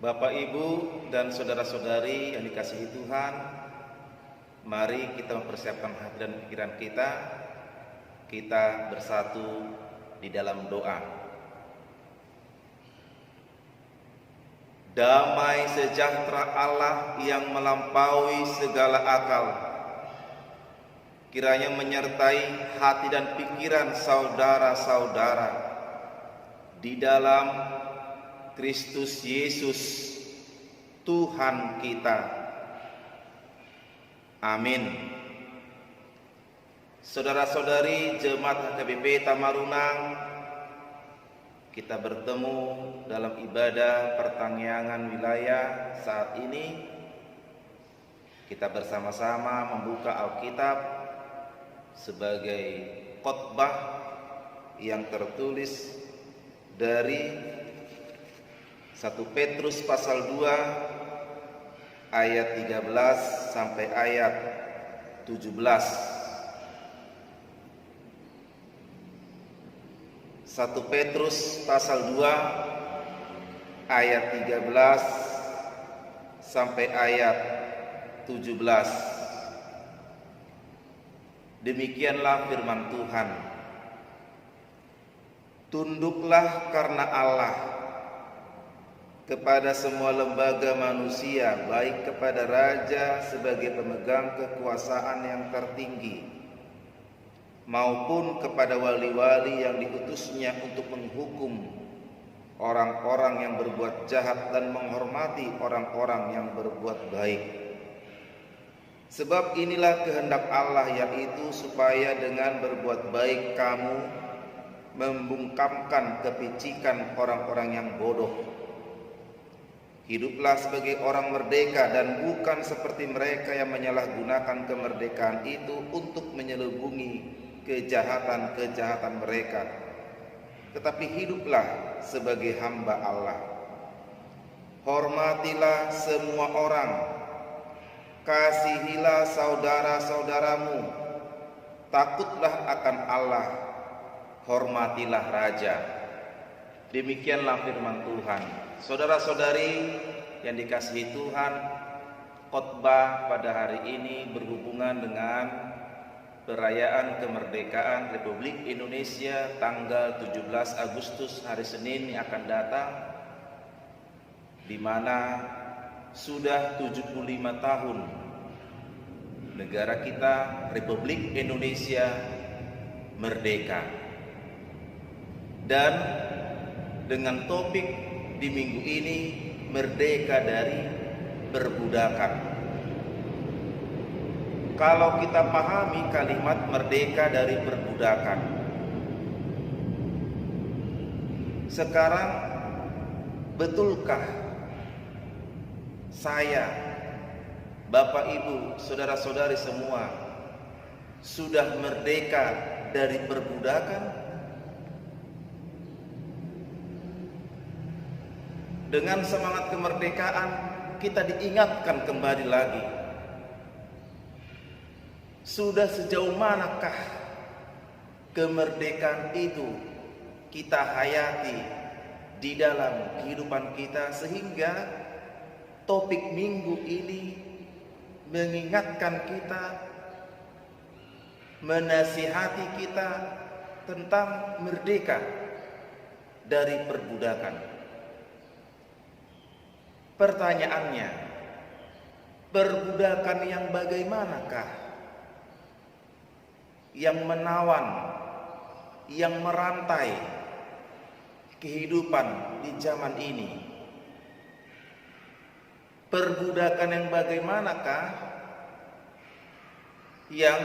Bapak, Ibu, dan saudara-saudari yang dikasihi Tuhan, mari kita mempersiapkan hati dan pikiran kita. Kita bersatu di dalam doa. Damai sejahtera Allah yang melampaui segala akal, kiranya menyertai hati dan pikiran saudara-saudara di dalam Kristus Yesus Tuhan kita. Amin. Saudara-saudari Jemaat HKBP Tamarunang, kita bertemu dalam ibadah pertangyangan wilayah saat ini. Kita bersama-sama membuka Alkitab sebagai khotbah yang tertulis dari 1 Petrus pasal 2 ayat 13 sampai ayat 17. 1 Petrus pasal 2 ayat 13 sampai ayat 17. Demikianlah firman Tuhan. Tunduklah karena Allah kepada semua lembaga manusia, baik kepada raja sebagai pemegang kekuasaan yang tertinggi, maupun kepada wali-wali yang diutusnya untuk menghukum orang-orang yang berbuat jahat dan menghormati orang-orang yang berbuat baik. Sebab inilah kehendak Allah, yaitu supaya dengan berbuat baik kamu membungkamkan kepicikan orang-orang yang bodoh. Hiduplah sebagai orang merdeka dan bukan seperti mereka yang menyalahgunakan kemerdekaan itu untuk menyelubungi kejahatan-kejahatan mereka, tetapi hiduplah sebagai hamba Allah. Hormatilah semua orang, kasihilah saudara-saudaramu, takutlah akan Allah, hormatilah raja. Demikianlah firman Tuhan. Saudara-saudari yang dikasihi Tuhan, khotbah pada hari ini berhubungan dengan perayaan kemerdekaan Republik Indonesia tanggal 17 Agustus hari Senin yang akan datang, di mana sudah 75 tahun negara kita Republik Indonesia merdeka. Dan dengan topik di minggu ini, merdeka dari perbudakan. Kalau kita pahami kalimat merdeka dari perbudakan, sekarang betulkah saya, Bapak, Ibu, saudara-saudari semua sudah merdeka dari perbudakan? Dengan semangat kemerdekaan kita diingatkan kembali lagi, sudah sejauh manakah kemerdekaan itu kita hayati di dalam kehidupan kita, sehingga topik minggu ini mengingatkan kita, menasihati kita tentang merdeka dari perbudakan. Pertanyaannya, perbudakan yang bagaimanakah? Yang menawan, yang merantai kehidupan di zaman ini. Perbudakan yang bagaimanakah yang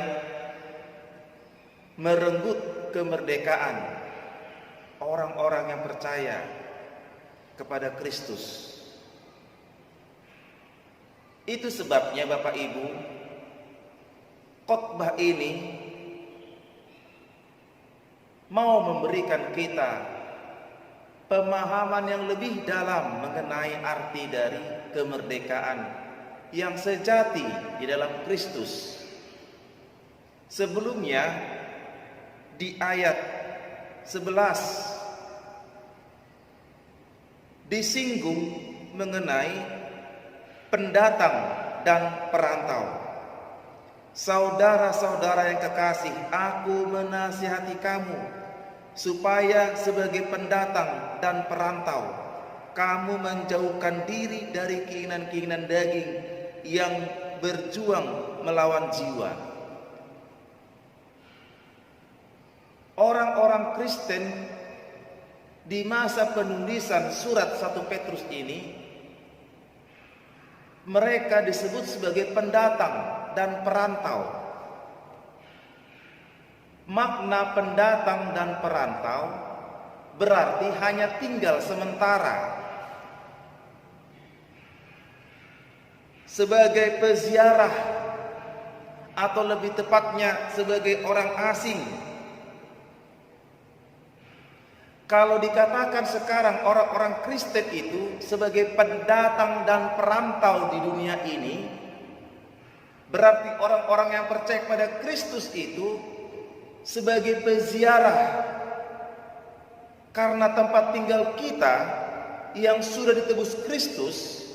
merenggut kemerdekaan orang-orang yang percaya kepada Kristus? Itu sebabnya Bapak Ibu, khotbah ini mau memberikan kita pemahaman yang lebih dalam mengenai arti dari kemerdekaan yang sejati di dalam Kristus. Sebelumnya di ayat 11 disinggung mengenai pendatang dan perantau. Saudara-saudara yang kekasih, aku menasihati kamu supaya sebagai pendatang dan perantau kamu menjauhkan diri dari keinginan-keinginan daging yang berjuang melawan jiwa. Orang-orang Kristen di masa penulisan surat 1 Petrus ini, mereka disebut sebagai pendatang dan perantau. Makna pendatang dan perantau berarti hanya tinggal sementara, sebagai peziarah, atau lebih tepatnya sebagai orang asing. Kalau dikatakan sekarang orang-orang Kristen itu sebagai pendatang dan perantau di dunia ini, berarti orang-orang yang percaya pada Kristus itu sebagai peziarah, karena tempat tinggal kita yang sudah ditebus Kristus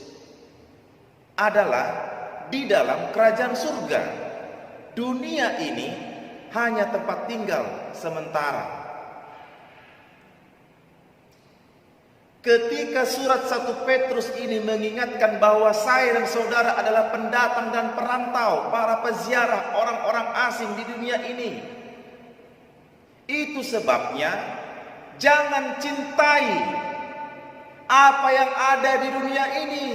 adalah di dalam kerajaan surga. Dunia ini hanya tempat tinggal sementara. Ketika surat 1 Petrus ini mengingatkan bahwa saya dan saudara adalah pendatang dan perantau, para peziarah, orang-orang asing di dunia ini, itu sebabnya jangan cintai apa yang ada di dunia ini.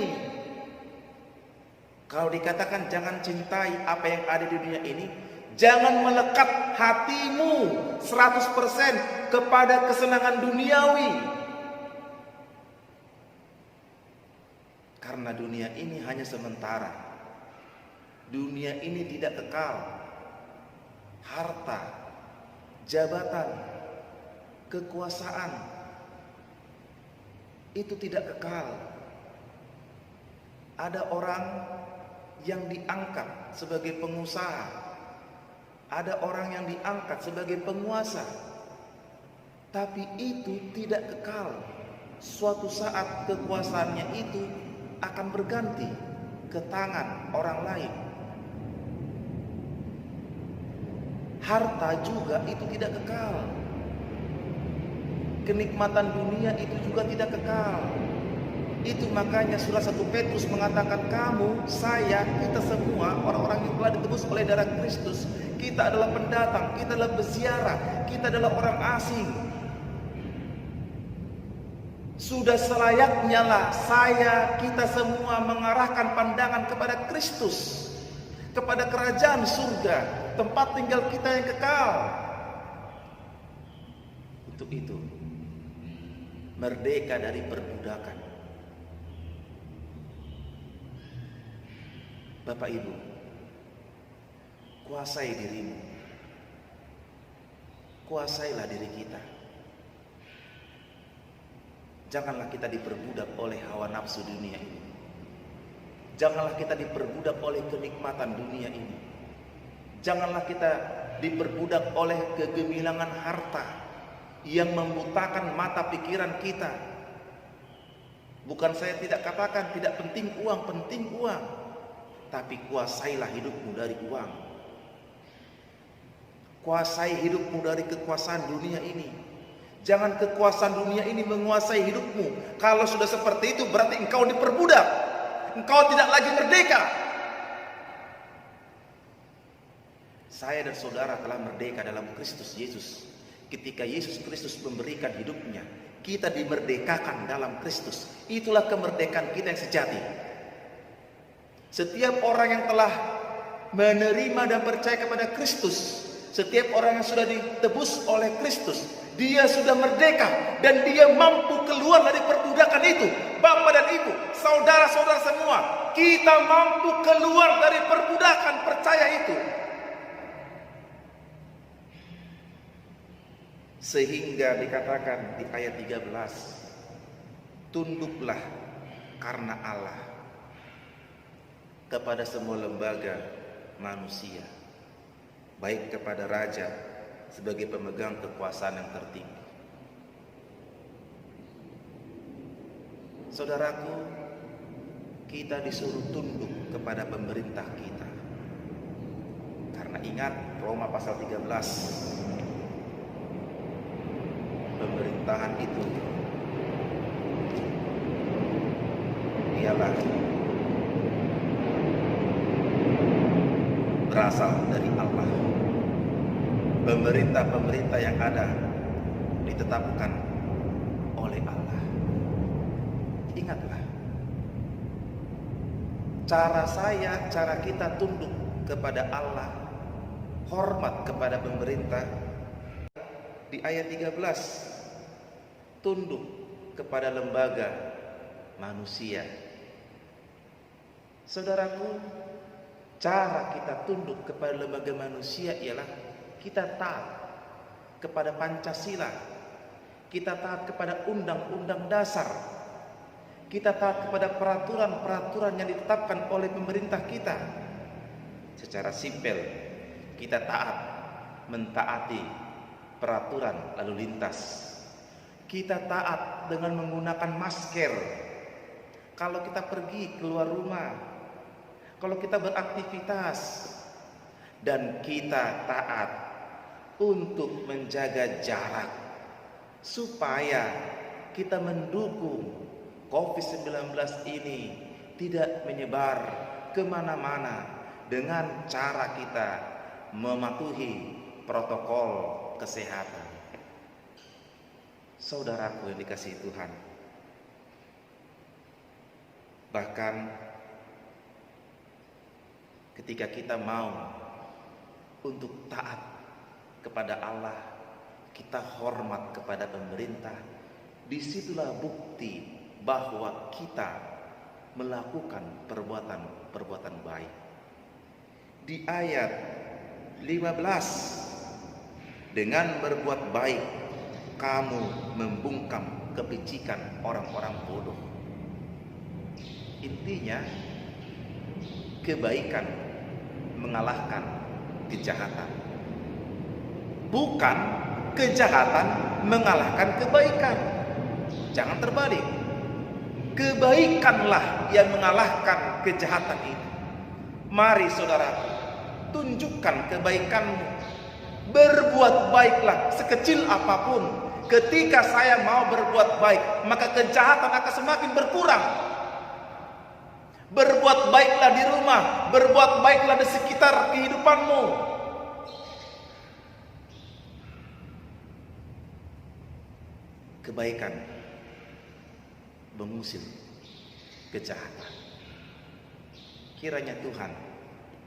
Kalau dikatakan jangan cintai apa yang ada di dunia ini, jangan melekat hatimu 100% kepada kesenangan duniawi. Karena dunia ini hanya sementara. Dunia ini tidak kekal. Harta, jabatan, kekuasaan itu tidak kekal. Ada orang yang diangkat sebagai pengusaha, ada orang yang diangkat sebagai penguasa, tapi itu tidak kekal. Suatu saat kekuasaannya itu akan berganti ke tangan orang lain. Harta juga itu tidak kekal. Kenikmatan dunia itu juga tidak kekal. Itu makanya surat 1 Petrus mengatakan kamu, saya, kita semua orang-orang yang telah ditebus oleh darah Kristus, kita adalah pendatang, kita adalah peziarah, kita adalah orang asing. Sudah selayaknya lah saya, kita semua mengarahkan pandangan kepada Kristus, kepada kerajaan surga, tempat tinggal kita yang kekal. Untuk itu, merdeka dari perbudakan. Bapak Ibu, kuasai dirimu, kuasailah diri kita. Janganlah kita diperbudak oleh hawa nafsu dunia ini. Janganlah kita diperbudak oleh kenikmatan dunia ini. Janganlah kita diperbudak oleh kegemilangan harta yang membutakan mata pikiran kita. Bukan saya tidak katakan tidak penting uang, penting uang. Tapi kuasailah hidupmu dari uang. Kuasai hidupmu dari kekuasaan dunia ini. Jangan kekuasaan dunia ini menguasai hidupmu. Kalau sudah seperti itu berarti engkau diperbudak. Engkau tidak lagi merdeka. Saya dan saudara telah merdeka dalam Kristus Yesus. Ketika Yesus Kristus memberikan hidupnya, kita dimerdekakan dalam Kristus. Itulah kemerdekaan kita yang sejati. Setiap orang yang telah menerima dan percaya kepada Kristus, setiap orang yang sudah ditebus oleh Kristus, dia sudah merdeka dan dia mampu keluar dari perbudakan itu. Bapak dan Ibu, saudara-saudara semua, kita mampu keluar dari perbudakan, percaya itu. Sehingga dikatakan di ayat 13, tunduklah karena Allah kepada semua lembaga manusia, baik kepada raja sebagai pemegang kekuasaan yang tertinggi. Saudaraku, kita disuruh tunduk kepada pemerintah kita. Karena ingat Roma pasal 13, pemerintahan itu ialah berasal dari Allah. Pemerintah-pemerintah yang ada ditetapkan oleh Allah. Ingatlah, cara kita tunduk kepada Allah, hormat kepada pemerintah. Di ayat 13, tunduk kepada lembaga manusia. Saudaraku, cara kita tunduk kepada lembaga manusia ialah kita taat kepada Pancasila, kita taat kepada undang-undang dasar, kita taat kepada peraturan-peraturan yang ditetapkan oleh pemerintah kita. Secara simpel, kita mentaati peraturan lalu lintas. Kita taat dengan menggunakan masker kalau kita pergi keluar rumah, kalau kita beraktivitas, dan kita taat untuk menjaga jarak supaya kita mendukung COVID-19 ini tidak menyebar kemana-mana dengan cara kita mematuhi protokol kesehatan. Saudaraku yang dikasihi Tuhan, bahkan ketika kita mau untuk taat kepada Allah, kita hormat kepada pemerintah, disitulah bukti bahwa kita melakukan perbuatan baik. Di ayat 15, dengan berbuat baik kamu membungkam kepicikan orang-orang bodoh. Intinya, kebaikan mengalahkan kejahatan, bukan kejahatan mengalahkan kebaikan. Jangan terbalik, kebaikanlah yang mengalahkan kejahatan itu. Mari saudaraku, tunjukkan kebaikanmu, berbuat baiklah sekecil apapun. Ketika saya mau berbuat baik, maka kejahatan akan semakin berkurang. Berbuat baiklah di rumah, berbuat baiklah di sekitar kehidupanmu. Kebaikan mengusir kejahatan. Kiranya Tuhan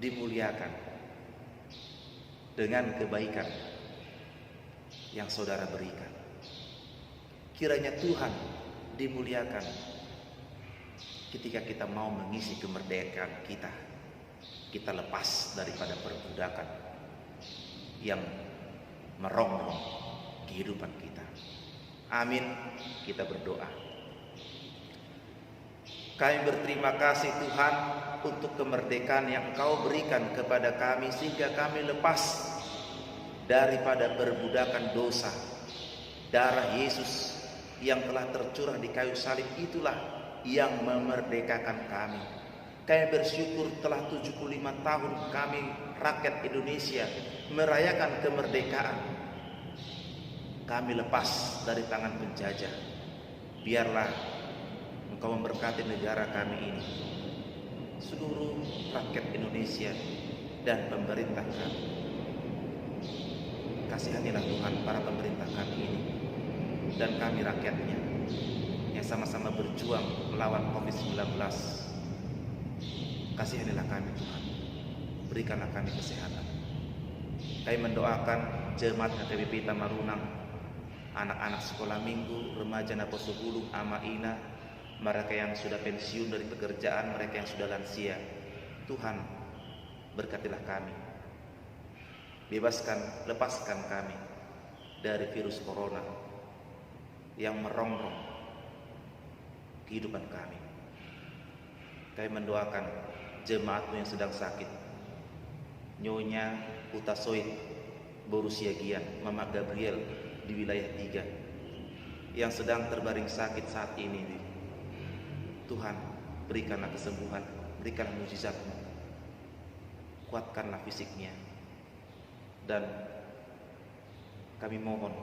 dimuliakan dengan kebaikan yang saudara berikan. Kiranya Tuhan dimuliakan ketika kita mau mengisi kemerdekaan kita. Kita lepas daripada perbudakan yang merongrong kehidupan kita. Amin. Kita berdoa. Kami berterima kasih Tuhan untuk kemerdekaan yang Engkau berikan kepada kami, sehingga kami lepas daripada perbudakan dosa. Darah Yesus yang telah tercurah di kayu salib itulah yang memerdekakan kami. Kami bersyukur telah 75 tahun kami rakyat Indonesia merayakan kemerdekaan. Kami lepas dari tangan penjajah. Biarlah Engkau memberkati negara kami ini, seluruh rakyat Indonesia dan pemerintah kami. Kasihanilah Tuhan para pemerintah kami ini dan kami rakyatnya yang sama-sama berjuang melawan COVID-19. Kasihanilah kami Tuhan, berikanlah kami kesehatan. Kami mendoakan jemaat HKBP Tamarunang, anak-anak sekolah minggu, remaja Naposo Bulung, Ama Ina, mereka yang sudah pensiun dari pekerjaan, mereka yang sudah lansia. Tuhan, berkatilah kami, lepaskan kami dari virus corona yang merongrong kehidupan kami. Kami mendoakan jemaatmu yang sedang sakit, Nyonya Utasoid, Borussia Gian, Mama Gabriel di wilayah 3 yang sedang terbaring sakit saat ini. Tuhan, berikanlah kesembuhan, berikanlah mujizat-Mu, kuatkanlah fisiknya, dan kami mohon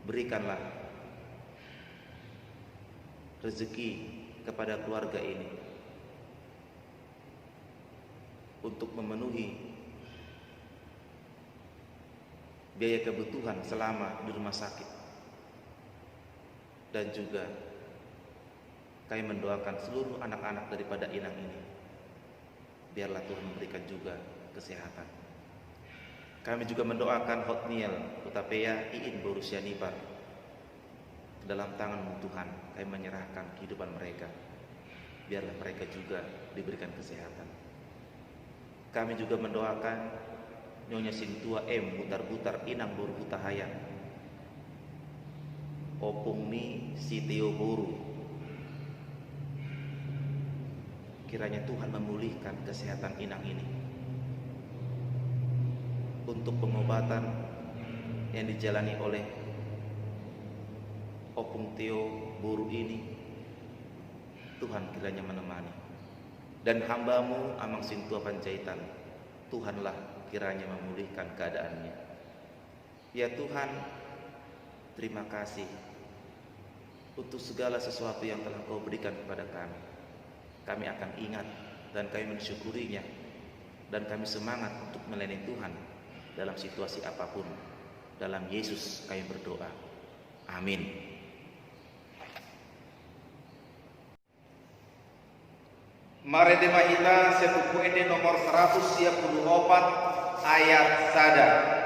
berikanlah rezeki kepada keluarga ini untuk memenuhi biaya kebutuhan selama di rumah sakit. Dan juga kami mendoakan seluruh anak-anak daripada inang ini, biarlah Tuhan memberikan juga kesehatan. Kami juga mendoakan Hotniel, Utapea, Iin, Borussia Nipar. Dalam tangan-Mu Tuhan kami menyerahkan kehidupan mereka, biarlah mereka juga diberikan kesehatan. Kami juga mendoakan Nyonya Sintua M, Butar-Butar, Inang Boru Hutahaya, Opung Mi Sitio Boru. Kiranya Tuhan memulihkan kesehatan inang ini. Untuk pengobatan yang dijalani oleh Opung Tio Boru ini, Tuhan kiranya menemani. Dan hamba-Mu Amang Sintua Panjaitan, Tuhanlah kiranya memulihkan keadaannya. Ya Tuhan, terima kasih untuk segala sesuatu yang telah Kau berikan kepada kami. Kami akan ingat dan kami mensyukurinya, dan kami semangat untuk melayani Tuhan dalam situasi apapun. Dalam Yesus kami berdoa. Amin. Mari demahita sebuku ede nomor 124 ayat sada.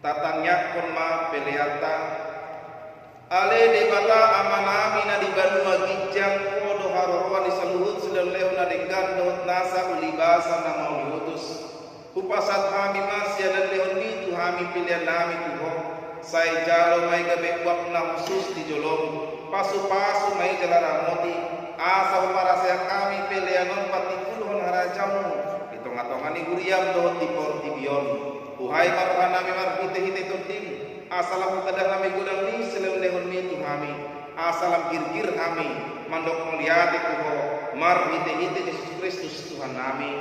Tatangnya konma peleata ale debata amanami na di banua gijang kodo haroroan di seluhut sedang leona dengan dot nasa ulibasa na mau diutus upasat hami masya dan leon itu hami pilihan nami tuho sai jalo mai gabe wak na khusus di jolong pasu-pasu mai jalara moti asa para sayang kami pilihan non pati puluhan harajamu hitung-hitungan ni guriam dot di portibion. Tuhai maruhan nami marhite-hite tuntim asalam tadah nami gudang ni selem lehon mi tuhami asalam gir-gir kami mandok muliati tuho marhite-hite Yesus Kristus Tuhan nami.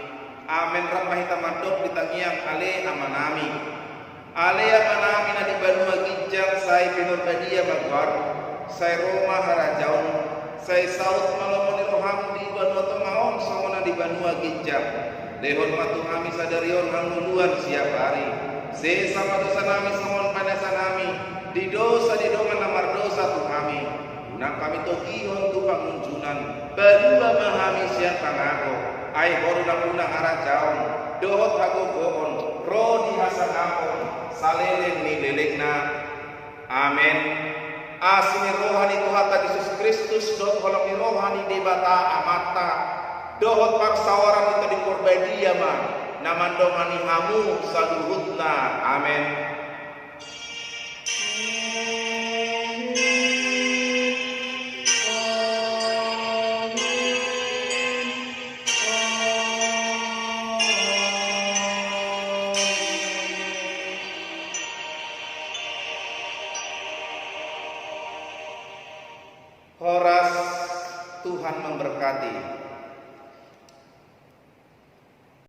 Amin. Ramahita mandok ditangiang ale amanami na di banua gijang sai pinur badia bagwar sai Roma harajaun sai saut malomoni roham di banua tomaon somona di banua gijang lehon matu kami sadarion hanguluan siap hari. Se sama dosa nami semon panasa nami. Di dosa di dongan namar dosa tu kami. Unang kami togihon tu pangunjunan. Badua mahami siap pangako. Ai horunang-unang arajaon. Dohot hagogoon. Rodi hasan akon. Saleleng ni lelengna. Amin. Asini rohani Tuhan Yesus Kristus. Dot holongi rohani debata amata. Dohot parsawaran itu dikorbadia ma namandongani hamu saluhutna. Amin. Horas, Tuhan memberkati.